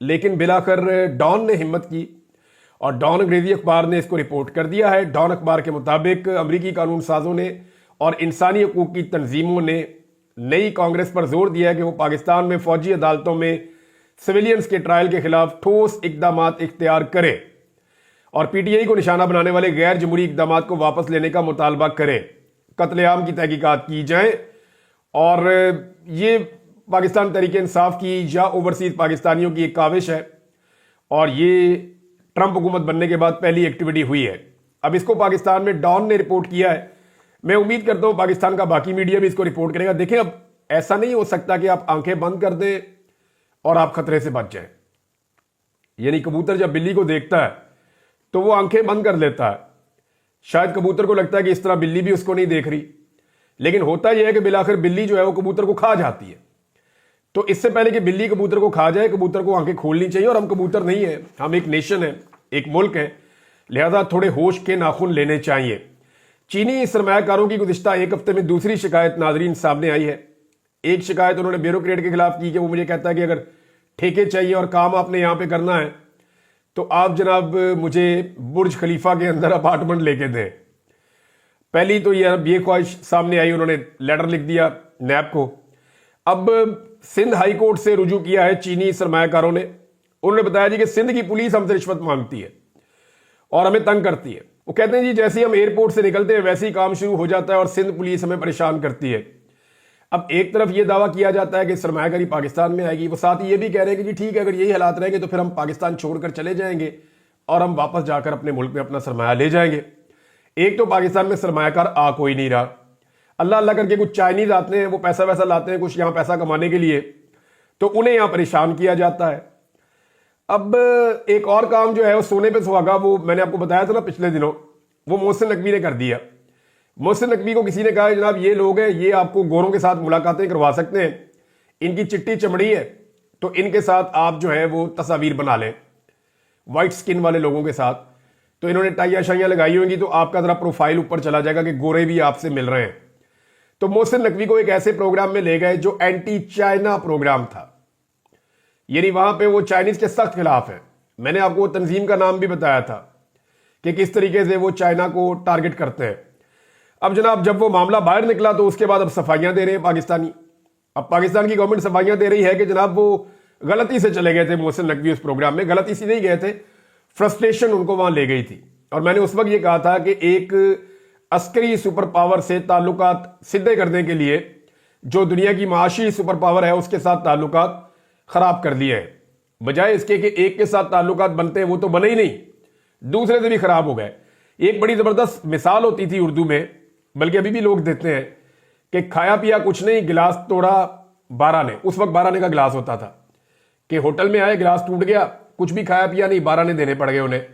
لیکن بلاخر ڈان نے ہمت کی اور ڈان انگریزی اخبار نے اس کو رپورٹ کر دیا ہے۔ ڈان اخبار کے مطابق امریکی قانون سازوں نے اور انسانی حقوق کی تنظیموں نے نئی کانگریس پر زور دیا ہے کہ وہ پاکستان میں فوجی عدالتوں میں سویلینز کے ٹرائل کے خلاف ٹھوس اقدامات اختیار کرے اور پی ٹی آئی کو نشانہ بنانے والے غیر جمہوری اقدامات کو واپس لینے کا مطالبہ کرے، قتل عام کی تحقیقات کی جائیں۔ اور یہ پاکستان تحریک انصاف کی یا اوورسیز پاکستانیوں کی ایک کاوش ہے اور یہ ٹرمپ حکومت بننے کے بعد پہلی ایکٹیویٹی ہوئی ہے۔ اب اس کو پاکستان میں ڈان نے رپورٹ کیا ہے، میں امید کرتا ہوں پاکستان کا باقی میڈیا بھی اس کو رپورٹ کرے گا۔ دیکھیں، اب ایسا نہیں ہو سکتا کہ آپ آنکھیں بند کر دیں اور آپ خطرے سے بچ جائیں۔ یعنی کبوتر جب بلی کو دیکھتا ہے تو وہ آنکھیں بند کر لیتا ہے، شاید کبوتر کو لگتا ہے کہ اس طرح بلی بھی اس کو نہیں دیکھ رہی، لیکن ہوتا یہ ہے کہ بالآخر بلی جو ہے وہ کبوتر کو کھا جاتی ہے۔ تو اس سے پہلے کہ بلی کبوتر کو کھا جائے، کبوتر کو آنکھیں کھولنی چاہیے، اور ہم کبوتر نہیں ہیں، ہم ایک نیشن ہیں، ایک ملک ہے، لہذا تھوڑے ہوش کے ناخن لینے چاہیے۔ چینی سرمایہ کاروں کی گزشتہ ایک ہفتے میں دوسری شکایت ناظرین سامنے آئی ہے۔ ایک شکایت انہوں نے بیوروکریٹ کے خلاف کی کہ وہ مجھے کہتا ہے کہ اگر ٹھیکے چاہیے اور کام آپ نے یہاں پہ کرنا ہے تو آپ جناب مجھے برج خلیفہ کے اندر اپارٹمنٹ لے کے دیں۔ پہلی تو یہ خواہش سامنے آئی، انہوں نے لیٹر لکھ دیا نیب کو۔ اب سندھ ہائی کورٹ سے رجوع کیا ہے چینی سرمایہ کاروں نے، انہوں نے بتایا جی کہ سندھ کی پولیس ہم سے رشوت مانگتی ہے اور ہمیں تنگ کرتی ہے۔ وہ کہتے ہیں جی جیسے ہی ہم ایئرپورٹ سے نکلتے ہیں ویسے ہی کام شروع ہو جاتا ہے اور سندھ پولیس ہمیں پریشان کرتی ہے۔ اب ایک طرف یہ دعویٰ کیا جاتا ہے کہ سرمایہ کاری پاکستان میں آئے گی، وہ ساتھ ہی یہ بھی کہہ رہے ہیں کہ جی ٹھیک ہے اگر یہی حالات رہیں گے تو پھر ہم پاکستان چھوڑ کر چلے جائیں گے اور ہم واپس جا کر اپنے ملک میں اپنا سرمایہ لے جائیں گے۔ ایک تو پاکستان میں سرمایہ کار آ کوئی نہیں رہا، اللہ اللہ کر کے کچھ چائنیز آتے ہیں، وہ پیسہ ویسا لاتے ہیں کچھ یہاں پیسہ کمانے کے لیے، تو انہیں یہاں پریشان کیا جاتا ہے۔ اب ایک اور کام جو ہے وہ سونے پہ سہاگا، وہ میں نے آپ کو بتایا تھا نا پچھلے دنوں، وہ محسن نقوی نے کر دیا۔ محسن نقوی کو کسی نے کہا جناب یہ لوگ ہیں، یہ آپ کو گوروں کے ساتھ ملاقاتیں کروا سکتے ہیں، ان کی چٹی چمڑی ہے تو ان کے ساتھ آپ جو ہے وہ تصاویر بنا لیں، وائٹ سکن والے لوگوں کے ساتھ۔ تو انہوں نے ٹائیاں شائیاں لگائی ہوئیں گی تو آپ کا ذرا پروفائل اوپر چلا جائے گا کہ گورے بھی آپ سے مل رہے ہیں۔ تو محسن نقوی کو ایک ایسے پروگرام میں لے گئے جو اینٹی چائنا پروگرام تھا، یعنی وہاں پہ وہ چائنیز کے سخت خلاف ہیں۔ میں نے آپ کو تنظیم کا نام بھی بتایا تھا کہ کس طریقے سے وہ چائنا کو ٹارگٹ کرتے ہیں۔ اب جناب جب وہ معاملہ باہر نکلا تو اس کے بعد اب صفائیاں دے رہے ہیں پاکستانی۔ اب پاکستان کی گورنمنٹ صفائیاں دے رہی ہے کہ جناب وہ غلطی سے چلے گئے تھے محسن نقوی اس پروگرام میں، غلطی سے نہیں گئے تھے، فرسٹریشن ان کو وہاں لے گئی تھی۔ اور میں نے اس وقت یہ کہا تھا کہ ایک عسکری سپر پاور سے تعلقات سدھے کرنے کے لیے جو دنیا کی معاشی سپر پاور ہے اس کے ساتھ تعلقات خراب کر لیے ہیں، بجائے اس کے کہ ایک کے ساتھ تعلقات بنتے ہیں، وہ تو بنے ہی نہیں، دوسرے سے بھی خراب ہو گئے۔ ایک بڑی زبردست مثال ہوتی تھی اردو میں، بلکہ ابھی بھی لوگ دیتے ہیں، کہ کھایا پیا کچھ نہیں، گلاس توڑا 12 نے۔ اس وقت 12 نے کا گلاس ہوتا تھا کہ ہوٹل میں آئے گلاس ٹوٹ گیا، کچھ بھی کھایا پیا نہیں، 12 نے دینے پڑ گئے انہیں۔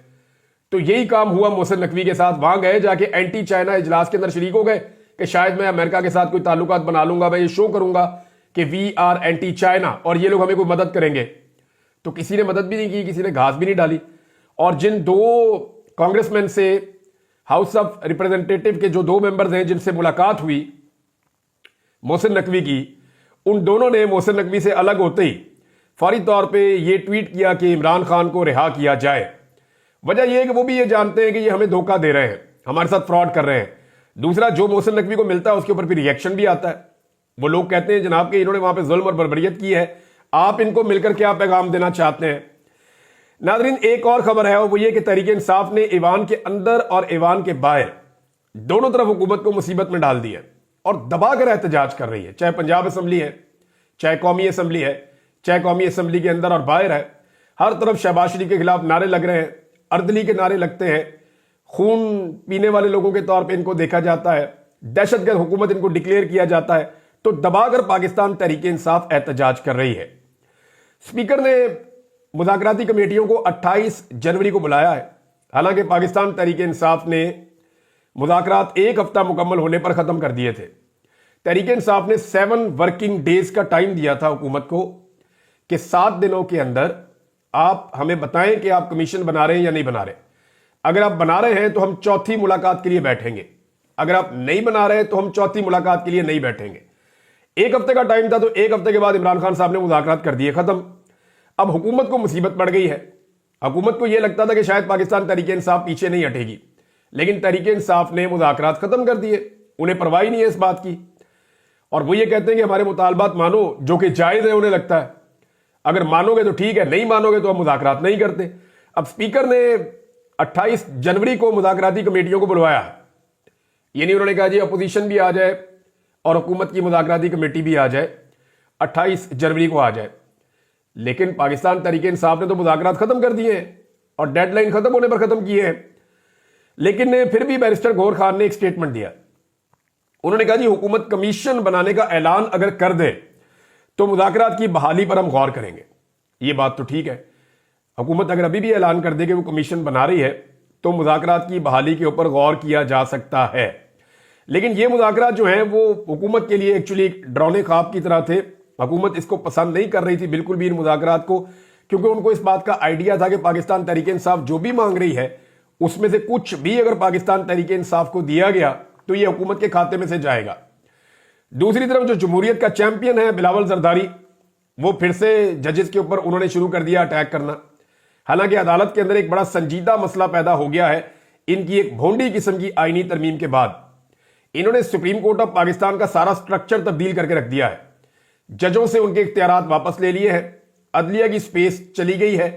تو یہی کام ہوا محسن نقوی کے ساتھ، وہاں گئے جا کے اینٹی چائنا اجلاس کے اندر شریک ہو گئے کہ شاید میں امریکہ کے ساتھ کوئی تعلقات بنا لوں گا، میں یہ شو کروں گا کہ وی آر اینٹی چائنا اور یہ لوگ ہمیں کوئی مدد کریں گے۔ تو کسی نے مدد بھی نہیں کی، کسی نے گھاس بھی نہیں ڈالی۔ اور جن 2 کانگریس مین سے ہاؤس آف ریپرزینٹیٹو کے جو 2 ممبرز ہیں جن سے ملاقات ہوئی محسن نقوی کی، ان دونوں نے محسن نقوی سے الگ ہوتے ہی فوری طور پہ یہ ٹویٹ کیا کہ عمران خان کو رہا کیا جائے۔ وجہ یہ ہے کہ وہ بھی یہ جانتے ہیں کہ یہ ہمیں دھوکہ دے رہے ہیں، ہمارے ساتھ فراڈ کر رہے ہیں۔ دوسرا، جو محسن نقوی کو ملتا ہے اس کے اوپر پھر ریئیکشن بھی آتا ہے۔ وہ لوگ کہتے ہیں جناب کہ انہوں نے وہاں پہ ظلم اور بربریت کی ہے، آپ ان کو مل کر کیا پیغام دینا چاہتے ہیں؟ ناظرین، ایک اور خبر ہے وہ یہ کہ تحریک انصاف نے ایوان کے اندر اور ایوان کے باہر دونوں طرف حکومت کو مصیبت میں ڈال دیا ہے اور دبا کر احتجاج کر رہی ہے، چاہے پنجاب اسمبلی ہے، چاہے قومی اسمبلی ہے، چاہے قومی اسمبلی کے اندر اور باہر ہے، ہر طرف شہباز شریف کے خلاف نعرے لگ رہے ہیں، اردلی کے نعرے لگتے ہیں، خون پینے والے لوگوں کے طور پہ ان کو دیکھا جاتا ہے، دہشت گرد حکومت ان کو ڈکلیئر کیا جاتا ہے۔ تو دبا کر پاکستان تحریک انصاف احتجاج کر رہی ہے۔ اسپیکر نے مذاکراتی کمیٹیوں کو 28 جنوری کو بلایا ہے، حالانکہ پاکستان تحریک انصاف نے مذاکرات ایک ہفتہ مکمل ہونے پر ختم کر دیے تھے۔ تحریک انصاف نے 7 ورکنگ ڈیز کا ٹائم دیا تھا حکومت کو کہ 7 دنوں کے اندر آپ ہمیں بتائیں کہ آپ کمیشن بنا رہے ہیں یا نہیں بنا رہے۔ اگر آپ بنا رہے ہیں تو ہم چوتھی ملاقات کے لیے بیٹھیں گے، اگر آپ نہیں بنا رہے تو ہم چوتھی ملاقات کے لیے نہیں بیٹھیں گے۔ ایک ہفتے کا ٹائم تھا تو ایک ہفتے کے بعد عمران خان صاحب نے مذاکرات کر دیے ختم۔ اب حکومت کو مصیبت پڑ گئی ہے. حکومت کو یہ لگتا تھا کہ شاید پاکستان تحریک انصاف پیچھے نہیں ہٹے گی، لیکن تحریک انصاف نے مذاکرات ختم کر دیے. انہیں پرواہ نہیں ہے اس بات کی، اور وہ یہ کہتے ہیں کہ ہمارے مطالبات مانو، جو کہ جائز ہے انہیں لگتا ہے. اگر مانو گے تو ٹھیک ہے، نہیں مانو گے تو ہم مذاکرات نہیں کرتے. اب اسپیکر نے 28 جنوری کو مذاکراتی کمیٹیوں کو بلوایا، یعنی انہوں نے کہا جی اپوزیشن بھی آ جائے اور حکومت کی مذاکراتی کمیٹی بھی آ جائے، 28 جنوری کو آ جائے. لیکن پاکستان تحریک انصاف نے تو مذاکرات ختم کر دیے ہیں اور ڈیڈ لائن ختم ہونے پر ختم کیے ہیں. لیکن پھر بھی بیرسٹر گور خان نے ایک سٹیٹمنٹ دیا. انہوں نے کہا جی حکومت کمیشن بنانے کا اعلان اگر کر دے تو مذاکرات کی بحالی پر ہم غور کریں گے. یہ بات تو ٹھیک ہے، حکومت اگر ابھی بھی اعلان کر دے کہ وہ کمیشن بنا رہی ہے تو مذاکرات کی بحالی کے اوپر غور کیا جا سکتا ہے. لیکن یہ مذاکرات جو ہیں وہ حکومت کے لیے ایکچولی ڈراؤنے خواب کی طرح تھے. حکومت اس کو پسند نہیں کر رہی تھی بالکل بھی ان مذاکرات کو، کیونکہ ان کو اس بات کا آئیڈیا تھا کہ پاکستان تحریک انصاف جو بھی مانگ رہی ہے اس میں سے کچھ بھی اگر پاکستان تحریک انصاف کو دیا گیا تو یہ حکومت کے کھاتے میں سے جائے گا. دوسری طرف جو جمہوریت کا چیمپئن ہے بلاول زرداری، وہ پھر سے ججز کے اوپر انہوں نے شروع کر دیا اٹیک کرنا. حالانکہ عدالت کے اندر ایک بڑا سنجیدہ مسئلہ پیدا ہو گیا ہے ان کی ایک بھونڈی قسم کی آئینی ترمیم کے بعد. انہوں نے سپریم کورٹ آف پاکستان کا سارا سٹرکچر تبدیل کر کے رکھ دیا ہے، ججوں سے ان کے اختیارات واپس لے لیے ہیں، عدلیہ کی سپیس چلی گئی ہے.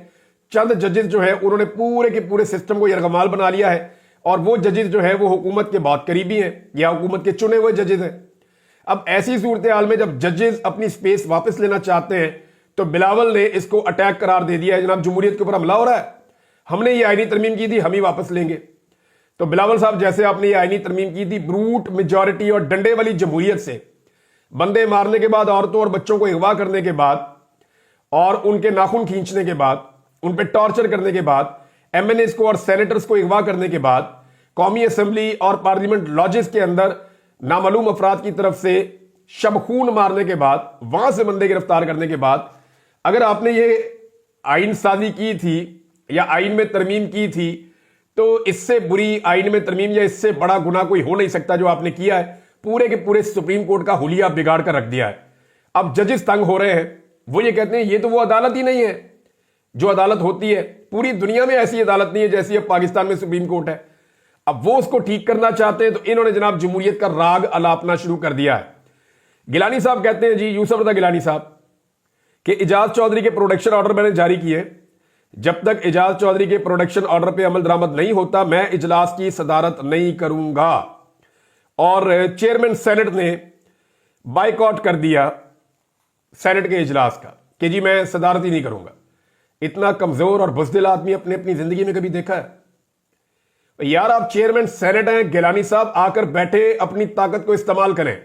چند ججز جو ہے انہوں نے پورے کے پورے سسٹم کو یرغمال بنا لیا ہے، اور وہ ججز جو ہے وہ حکومت کے بہت قریبی ہیں یا حکومت کے چنے ہوئے ججز ہیں. اب ایسی صورتحال میں جب ججز اپنی سپیس واپس لینا چاہتے ہیں تو بلاول نے اس کو اٹیک قرار دے دیا ہے. جناب جمہوریت کے اوپر حملہ ہو رہا ہے، ہم نے یہ آئینی ترمیم کی تھی، ہم ہی واپس لیں گے. تو بلاول صاحب جیسے آپ نے یہ آئینی ترمیم کی تھی بروٹ میجورٹی اور ڈنڈے والی جمہوریت سے، بندے مارنے کے بعد، عورتوں اور بچوں کو اغوا کرنے کے بعد اور ان کے ناخن کھینچنے کے بعد، ان پہ ٹارچر کرنے کے بعد، ایم این ایز کو اور سینیٹرز کو اغوا کرنے کے بعد، قومی اسمبلی اور پارلیمنٹ لاجز کے اندر نامعلوم افراد کی طرف سے شب خون مارنے کے بعد، وہاں سے بندے گرفتار کرنے کے بعد، اگر آپ نے یہ آئین سازی کی تھی یا آئین میں ترمیم کی تھی تو اس سے بری آئین میں ترمیم یا اس سے بڑا گناہ کوئی ہو نہیں سکتا جو آپ نے کیا ہے. پورے کے پورے سپریم کورٹ کا حلیہ بگاڑ کر رکھ دیا ہے. اب ججز تنگ ہو رہے ہیں، وہ یہ کہتے ہیں یہ تو وہ عدالت ہی نہیں ہے جو عدالت ہوتی ہے. پوری دنیا میں ایسی عدالت نہیں ہے جیسی اب پاکستان میں سپریم کورٹ ہے. اب وہ اس کو ٹھیک کرنا چاہتے ہیں تو انہوں نے جناب جمہوریت کا راگ الاپنا شروع کر دیا ہے. گیلانی صاحب کہتے ہیں، جی یوسف رضا گیلانی صاحب، کہ اعجاز چودھری کے پروڈکشن آرڈر میں نے جاری کیے، جب تک اعجاز چودھری کے پروڈکشن آرڈر پہ عمل درآمد نہیں ہوتا میں اجلاس کی صدارت نہیں کروں گا. اور چیئرمین سینٹ نے بائیکاٹ کر دیا سینٹ کے اجلاس کا کہ جی میں صدارت ہی نہیں کروں گا. اتنا کمزور اور بزدل آدمی اپنی زندگی میں کبھی دیکھا ہے؟ یار آپ چیئرمین سینٹ ہیں، گیلانی صاحب آ کر بیٹھے اپنی طاقت کو استعمال کریں،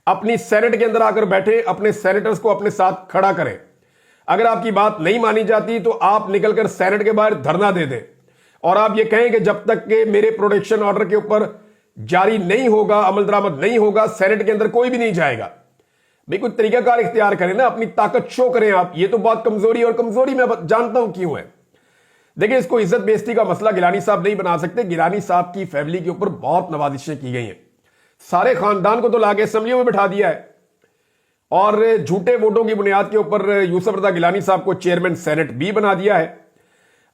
اپنی سینٹ کے اندر آ کر بیٹھے اپنے سینیٹرز کو اپنے ساتھ کھڑا کریں. اگر آپ کی بات نہیں مانی جاتی تو آپ نکل کر سینٹ کے باہر دھرنا دے دیں اور آپ یہ کہیں کہ جب تک کہ میرے پروڈکشن آرڈر کے اوپر جاری نہیں ہوگا، عمل درآمد نہیں ہوگا، سینٹ کے اندر کوئی بھی نہیں جائے گا. بھئی کوئی طریقہ کار اختیار کریں نا، اپنی طاقت شو کریں. آپ یہ تو بہت کمزوری، اور کمزوری میں جانتا ہوں کیوں ہے. دیکھیں اس کو عزت بیزتی کا مسئلہ گیلانی صاحب نہیں بنا سکتے. گیلانی صاحب کی فیملی کے اوپر بہت نوازشیں کی گئی ہیں، سارے خاندان کو تو لا کے اسمبلیوں میں بٹھا دیا ہے، اور جھوٹے ووٹوں کی بنیاد کے اوپر یوسف رضا گیلانی صاحب کو چیئرمین سینٹ بھی بنا دیا ہے.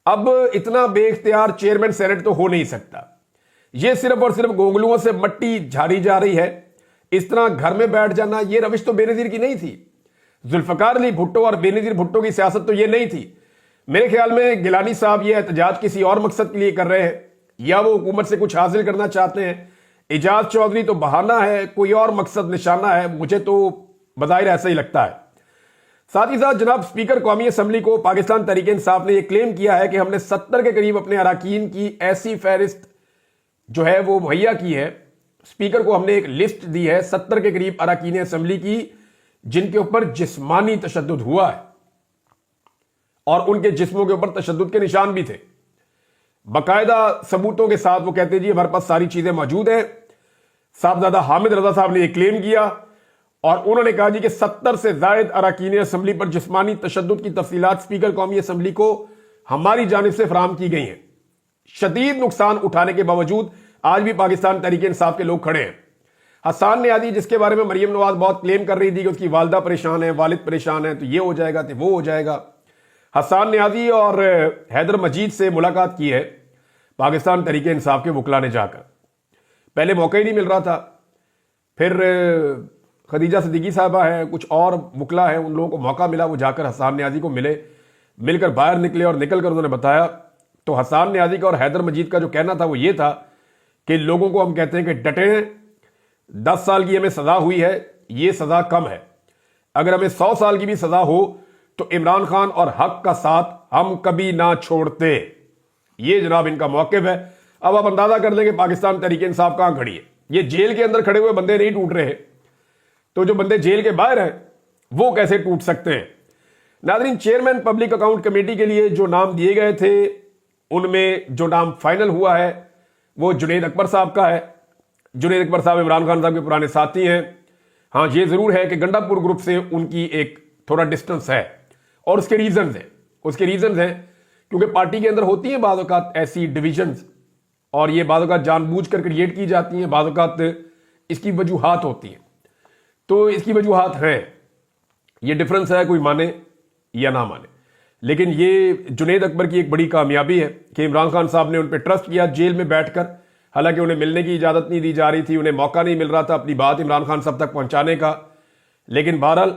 اب اتنا بے اختیار چیئرمین سینٹ تو ہو نہیں سکتا. یہ صرف اور صرف گونگلوؤں سے مٹی جھاڑی جا رہی ہے. اس طرح گھر میں بیٹھ جانا یہ روش تو بے نظیر کی نہیں تھی. ذوالفقار علی بھٹو اور بے نظیر بھٹو کی سیاست تو یہ نہیں تھی. میرے خیال میں گیلانی صاحب یہ احتجاج کسی اور مقصد کے لیے کر رہے ہیں، یا وہ حکومت سے کچھ حاصل کرنا چاہتے ہیں. اعجاز چودھری تو بہانہ ہے، کوئی اور مقصد نشانہ ہے، مجھے تو بظاہر ایسا ہی لگتا ہے. ساتھ ہی ساتھ جناب اسپیکر قومی اسمبلی کو پاکستان تحریک انصاف نے یہ کلیم کیا ہے کہ ہم نے 70 کے قریب اپنے اراکین کی ایسی فہرست جو ہے وہ مہیا کی ہے. اسپیکر کو ہم نے ایک لسٹ دی ہے 70 کے قریب اراکین اسمبلی کی جن کے اوپر جسمانی تشدد ہوا ہے، اور ان کے جسموں کے اوپر تشدد کے نشان بھی تھے. باقاعدہ ثبوتوں کے ساتھ وہ کہتے جی ہمارے پاس ساری چیزیں موجود ہیں. صاحبزادہ حامد رضا صاحب نے یہ کلیم کیا اور انہوں نے کہا جی کہ 70 سے زائد اراکین اسمبلی پر جسمانی تشدد کی تفصیلات اسپیکر قومی اسمبلی کو ہماری جانب سے فراہم کی گئی ہیں. شدید نقصان اٹھانے کے باوجود آج بھی پاکستان تحریک انصاف کے لوگ کھڑے ہیں. حسان نیازی جس کے بارے میں مریم نواز بہت کلیم کر رہی تھی کہ اس کی والدہ پریشان ہے، والد پریشان ہے، تو یہ ہو جائے گا تو وہ ہو جائے گا. حسان نیازی اور حیدر مجید سے ملاقات کی ہے پاکستان تحریک انصاف کے وکلا نے جا کر. پہلے موقع ہی نہیں مل رہا تھا، پھر خدیجہ صدیقی صاحبہ ہیں، کچھ اور وکلا ہیں، ان لوگوں کو موقع ملا، وہ جا کر حسان نیازی کو ملے، مل کر باہر نکلے اور نکل کر انہوں نے بتایا. تو حسان نیازی کا اور حیدر مجید کا جو کہنا تھا وہ یہ تھا کہ لوگوں کو ہم کہتے ہیں کہ ڈٹے ہیں، 10 سال کی ہمیں سزا ہوئی ہے، یہ سزا کم ہے، اگر ہمیں 100 سال کی بھی سزا ہو تو عمران خان اور حق کا ساتھ ہم کبھی نہ چھوڑتے. یہ جناب ان کا موقف ہے. اب آپ اندازہ کر لیں کہ پاکستان تحریک انصاف کہاں کھڑی ہے. یہ جیل کے اندر کھڑے ہوئے بندے نہیں ٹوٹ رہے، تو جو بندے جیل کے باہر ہیں وہ کیسے ٹوٹ سکتے ہیں؟ ناظرین، چیئرمین پبلک اکاؤنٹ کمیٹی کے لیے جو نام دیے گئے تھے ان میں جو نام فائنل ہوا ہے وہ جنید اکبر صاحب کا ہے. جنید اکبر صاحب عمران خان صاحب کے پرانے ساتھی ہیں. ہاں یہ ضرور ہے کہ گنڈا پور گروپ سے ان کی ایک تھوڑا ڈسٹنس ہے، اور اس کے ریزنز ہیں کیونکہ پارٹی کے اندر ہوتی ہیں بعض اوقات ایسی ڈویژنز، اور یہ بعض اوقات جان بوجھ کر کریٹ کی جاتی ہیں، بعض اوقات اس کی وجوہات ہوتی ہیں. تو اس کی وجوہات ہیں، یہ ڈفرنس ہے، کوئی مانے یا نہ مانے. لیکن یہ جنید اکبر کی ایک بڑی کامیابی ہے کہ عمران خان صاحب نے ان پہ ٹرسٹ کیا جیل میں بیٹھ کر. حالانکہ انہیں ملنے کی اجازت نہیں دی جا رہی تھی، انہیں موقع نہیں مل رہا تھا اپنی بات عمران خان صاحب تک پہنچانے کا، لیکن بہرحال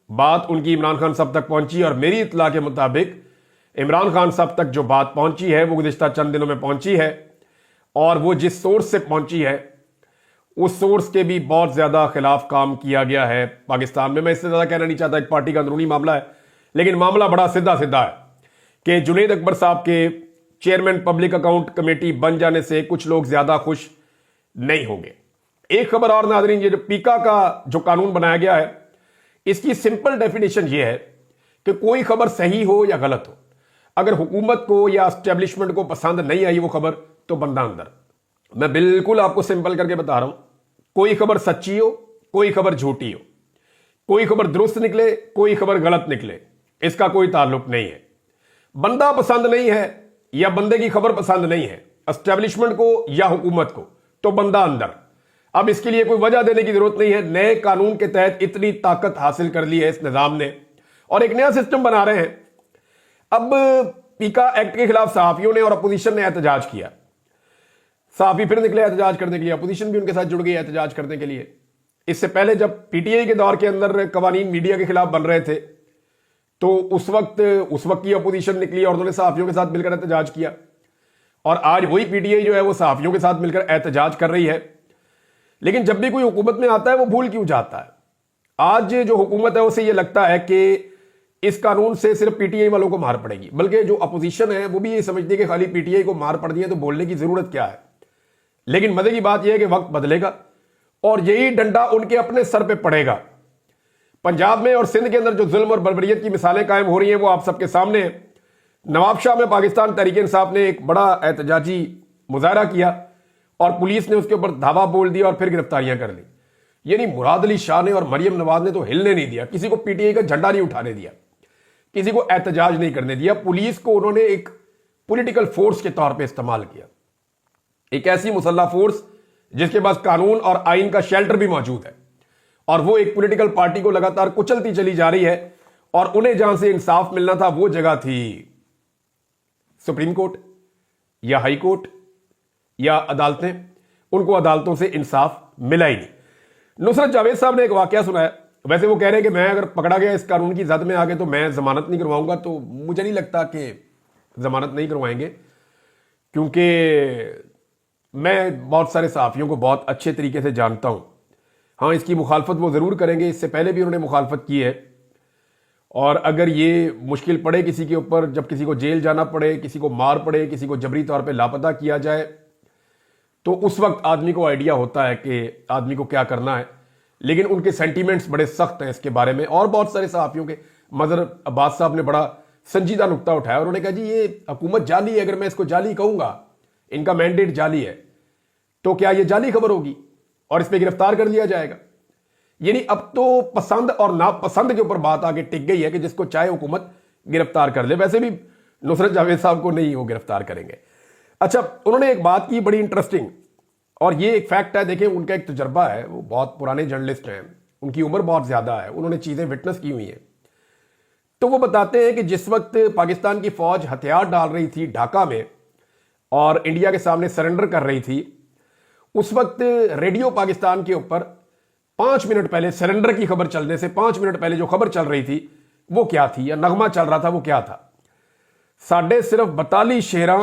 بات ان کی عمران خان صاحب تک پہنچی. اور میری اطلاع کے مطابق عمران خان صاحب تک جو بات پہنچی ہے وہ گزشتہ چند دنوں میں پہنچی ہے، اور وہ جس سورس سے پہنچی ہے اس سورس کے بھی بہت زیادہ خلاف کام کیا گیا ہے پاکستان میں. میں اس سے زیادہ کہنا نہیں چاہتا، ایک پارٹی کا اندرونی معاملہ ہے، لیکن معاملہ بڑا سیدھا ہے کہ جنید اکبر صاحب کے چیئرمین پبلک اکاؤنٹ کمیٹی بن جانے سے کچھ لوگ زیادہ خوش نہیں ہوں گے. ایک خبر اور ناظرین، یہ جو پیکا کا جو قانون بنایا گیا ہے اس کی سمپل ڈیفینیشن یہ ہے کہ کوئی خبر صحیح ہو یا غلط ہو، اگر حکومت کو یا اسٹیبلشمنٹ کو پسند نہیں آئی وہ خبر تو بندہ اندر. میں بالکل آپ کو سمپل کر کے بتا رہا ہوں، کوئی خبر سچی ہو، کوئی خبر جھوٹی ہو، کوئی خبر درست نکلے، کوئی خبر غلط نکلے، اس کا کوئی تعلق نہیں ہے. بندہ پسند نہیں ہے یا بندے کی خبر پسند نہیں ہے اسٹیبلشمنٹ کو یا حکومت کو، تو بندہ اندر. اب اس کے لیے کوئی وجہ دینے کی ضرورت نہیں ہے. نئے قانون کے تحت اتنی طاقت حاصل کر لی ہے اس نظام نے، اور ایک نیا سسٹم بنا رہے ہیں. اب پیکا ایکٹ کے خلاف صحافیوں نے اور اپوزیشن نے احتجاج کیا. صحافی پھر نکلے احتجاج کرنے کے لیے، اپوزیشن بھی ان کے ساتھ جڑ گئی احتجاج کرنے کے لیے. اس سے پہلے جب پی ٹی آئی کے دور کے اندر قوانین میڈیا کے خلاف بن رہے تھے تو اس وقت کی اپوزیشن نکلی اور انہوں نے صحافیوں کے ساتھ مل کر احتجاج کیا، اور آج وہی پی ٹی آئی جو ہے وہ صحافیوں کے ساتھ مل کر احتجاج کر رہی ہے. لیکن جب بھی کوئی حکومت میں آتا ہے وہ بھول کیوں جاتا ہے؟ آج جو حکومت ہے اسے یہ لگتا ہے کہ اس قانون سے صرف پی ٹی آئی والوں کو مار پڑے گی، بلکہ جو اپوزیشن ہے وہ بھی یہ سمجھتی ہے کہ خالی پی ٹی آئی کو مار پڑ دی ہے تو بولنے کی ضرورت کیا ہے. لیکن مزے کی بات یہ ہے کہ وقت بدلے گا اور یہی ڈنڈا ان کے اپنے سر پہ پڑے گا. پنجاب میں اور سندھ کے اندر جو ظلم اور بربریت کی مثالیں قائم ہو رہی ہیں وہ آپ سب کے سامنے ہیں. نواب شاہ میں پاکستان تحریک انصاف نے ایک بڑا احتجاجی مظاہرہ کیا اور پولیس نے اس کے اوپر دھاوا بول دیا اور پھر گرفتاریاں کر لی. یعنی مراد علی شاہ نے اور مریم نواز نے تو ہلنے نہیں دیا، کسی کو پی ٹی آئی کا جھنڈا نہیں اٹھانے دیا، کسی کو احتجاج نہیں کرنے دیا. پولیس کو انہوں نے ایک پولیٹیکل فورس کے طور پہ استعمال کیا، ایک ایسی مسلح فورس جس کے پاس قانون اور آئین کا شیلٹر بھی موجود ہے، اور وہ ایک پولیٹیکل پارٹی کو لگاتار کچلتی چلی جا رہی ہے. اور انہیں جہاں سے انصاف ملنا تھا وہ جگہ تھی سپریم کورٹ یا ہائی کورٹ یا عدالتیں، ان کو عدالتوں سے انصاف ملا ہی نہیں. نصرت جاوید صاحب نے ایک واقعہ سنایا. ویسے وہ کہہ رہے ہیں کہ میں اگر پکڑا گیا اس قانون کی زد میں آگے تو میں ضمانت نہیں کرواؤں گا، تو مجھے نہیں لگتا کہ ضمانت نہیں کروائیں گے، کیونکہ میں بہت سارے صحافیوں کو بہت اچھے طریقے سے جانتا ہوں. ہاں اس کی مخالفت وہ ضرور کریں گے، اس سے پہلے بھی انہوں نے مخالفت کی ہے. اور اگر یہ مشکل پڑے کسی کے اوپر، جب کسی کو جیل جانا پڑے، کسی کو مار پڑے، کسی کو جبری طور پہ لاپتہ کیا جائے، تو اس وقت آدمی کو آئیڈیا ہوتا ہے کہ آدمی کو کیا کرنا ہے. لیکن ان کے سینٹیمنٹس بڑے سخت ہیں اس کے بارے میں، اور بہت سارے صحافیوں کے. مظہر عباس صاحب نے بڑا سنجیدہ نقطہ اٹھایا، انہوں نے کہا جی یہ حکومت جعلی ہے، اگر میں اس کو جعلی کہوں گا، ان کا مینڈیٹ جعلی ہے، تو کیا یہ جعلی خبر ہوگی اور اس پہ گرفتار کر لیا جائے گا؟ یعنی اب تو پسند اور ناپسند کے اوپر بات آگے ٹک گئی ہے کہ جس کو چاہے حکومت گرفتار کر لے. ویسے بھی نصرت جاوید صاحب کو نہیں وہ گرفتار کریں گے. اچھا، انہوں نے ایک بات کی بڑی انٹرسٹنگ، اور یہ ایک فیکٹ ہے، دیکھیں ان کا ایک تجربہ ہے، وہ بہت پرانے جرنلسٹ ہیں، ان کی عمر بہت زیادہ ہے، انہوں نے چیزیں وٹنس کی ہوئی ہیں. تو وہ بتاتے ہیں کہ جس وقت پاکستان کی فوج ہتھیار ڈال رہی تھی ڈھاکہ میں اور انڈیا کے سامنے سرنڈر کر رہی تھی، اس وقت ریڈیو پاکستان کے اوپر 5 منٹ پہلے سرنڈر کی خبر چلنے سے 5 منٹ پہلے جو خبر چل رہی تھی وہ کیا تھی، یا نغمہ چل رہا تھا وہ کیا تھا؟ ساڑھے صرف 42 شیراں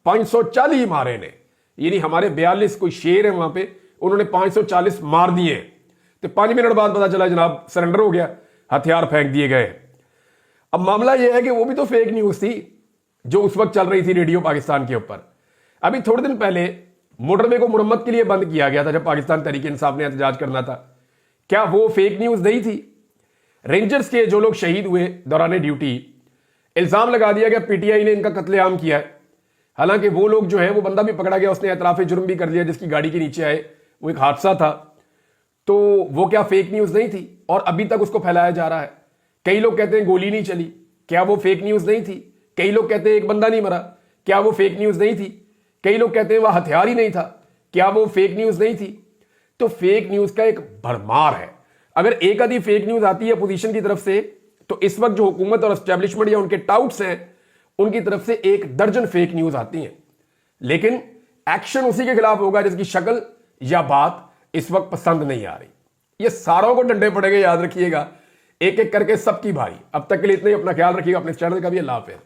540 مارے نے، یعنی ہمارے 42 کوئی شیر ہیں وہاں پہ، انہوں نے 540 مار دیے ہیں۔ تو 5 منٹ بعد پتا چلا جناب سرنڈر ہو گیا، ہتھیار پھینک دیے گئے۔ اب معاملہ یہ ہے کہ وہ بھی تو فیک نیوز تھی جو اس وقت چل رہی تھی ریڈیو پاکستان کے اوپر۔ ابھی تھوڑے دن پہلے موٹر وے کو مرمت کے لیے بند کیا گیا تھا جب پاکستان تحریک انصاف نے احتجاج کرنا تھا، کیا وہ فیک نیوز نہیں تھی؟ رینجرز کے جو لوگ شہید ہوئے دوران ڈیوٹی، الزام لگا دیا گیا پی ٹی آئی نے ان کا قتل عام کیا ہے، حالانکہ وہ لوگ جو ہیں وہ بندہ بھی پکڑا گیا، اس نے اعتراف جرم بھی کر لیا جس کی گاڑی کے نیچے آئے، وہ ایک حادثہ تھا۔ تو وہ کیا فیک نیوز نہیں تھی؟ اور ابھی تک اس کو پھیلایا جا رہا ہے۔ کئی لوگ کہتے ہیں گولی نہیں چلی، کیا وہ فیک نیوز نہیں تھی؟ کئی لوگ کہتے ہیں ایک بندہ نہیں مرا، کیا وہ فیک نیوز نہیں تھی؟ کئی لوگ کہتے ہیں وہ ہتھیار ہی نہیں تھا، کیا وہ فیک نیوز نہیں تھی؟ تو فیک نیوز کا ایک بھرمار ہے۔ اگر ایک آدھی فیک نیوز آتی ہے اپوزیشن کی طرف سے، تو اس وقت جو حکومت اور اسٹیبلشمنٹ یا ان کے ٹاؤٹس ہیں ان کی طرف سے 1 درجن فیک نیوز آتی ہیں، لیکن ایکشن اسی کے خلاف ہوگا جس کی شکل یا بات اس وقت پسند نہیں آ رہی۔ یہ ساروں کو ڈنڈے پڑے گے، یاد رکھیے گا، ایک ایک کر کے سب کی بھاری۔ اب تک کے لیے اتنا ہی، اپنا خیال رکھیے گا، اپنے چینل کا بھی۔ اللہ حافظ۔